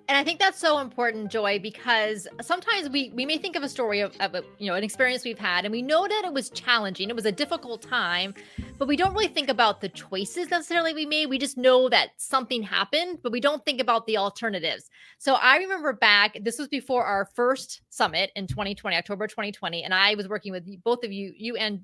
And I think that's so important, Joy, because sometimes we may think of a story of a, an experience we've had, and we know that it was challenging, it was a difficult time, but we don't really think about the choices necessarily we made. We just know that something happened, but we don't think about the alternatives. So I remember back, this was before our first summit in 2020, October 2020, and I was working with both of you and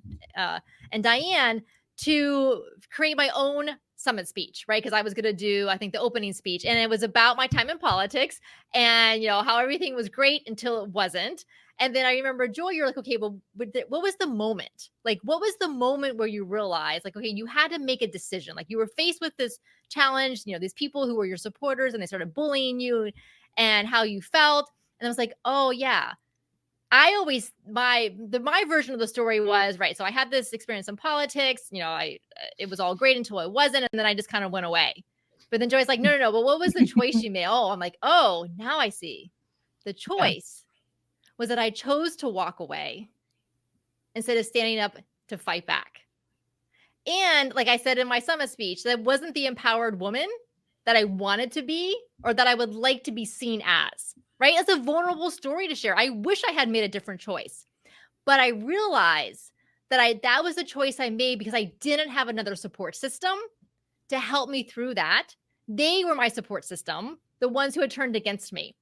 Diane to create my own summit speech, right? Because I was going to do, I think, the opening speech, and it was about my time in politics and, how everything was great until it wasn't. And then I remember, Joy, you're like, okay, well, what was the moment? Like, what was the moment where you realized, like, okay, you had to make a decision? Like, you were faced with this challenge, these people who were your supporters and they started bullying you and how you felt. And I was like, oh, yeah, I always my version of the story was, right, so I had this experience in politics, I it was all great until it wasn't, and then I just kind of went away. But then Joy's like, "No, no, no, but what was the choice you made?" Oh, I'm like, "Oh, now I see. The Yeah. choice was that I chose to walk away instead of standing up to fight back." And like I said in my summit speech, that wasn't the empowered woman that I wanted to be or that I would like to be seen as, right? It's a vulnerable story to share. I wish I had made a different choice. But I realized that that was the choice I made because I didn't have another support system to help me through that. They were my support system, the ones who had turned against me.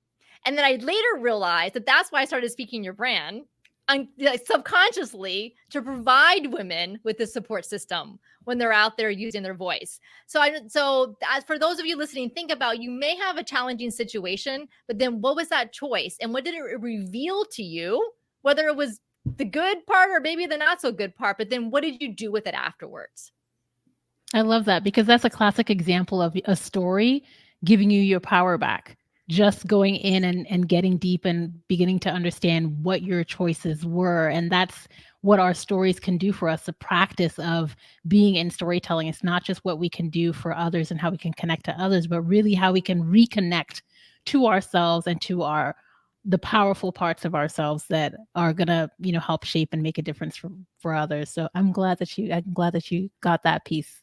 And then I later realized that that's why I started speaking your brand like, subconsciously to provide women with the support system when they're out there using their voice. So as for those of you listening, think about, you may have a challenging situation, but then what was that choice and what did it reveal to you? Whether it was the good part or maybe the not so good part, but then what did you do with it afterwards? I love that because that's a classic example of a story giving you your power back. Just going in and getting deep and beginning to understand what your choices were. And that's what our stories can do for us. The practice of being in storytelling. It's not just what we can do for others and how we can connect to others, but really how we can reconnect to ourselves and to the powerful parts of ourselves that are gonna, help shape and make a difference for others. So I'm glad that you got that piece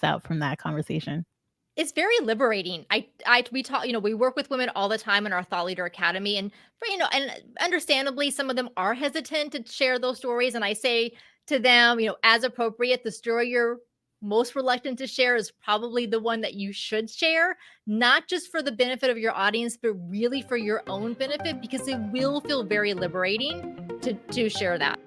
out from that conversation. It's very liberating. We talk, we work with women all the time in our Thought Leader Academy, and and understandably, some of them are hesitant to share those stories. And I say to them, as appropriate, the story you're most reluctant to share is probably the one that you should share, not just for the benefit of your audience, but really for your own benefit, because it will feel very liberating to share that.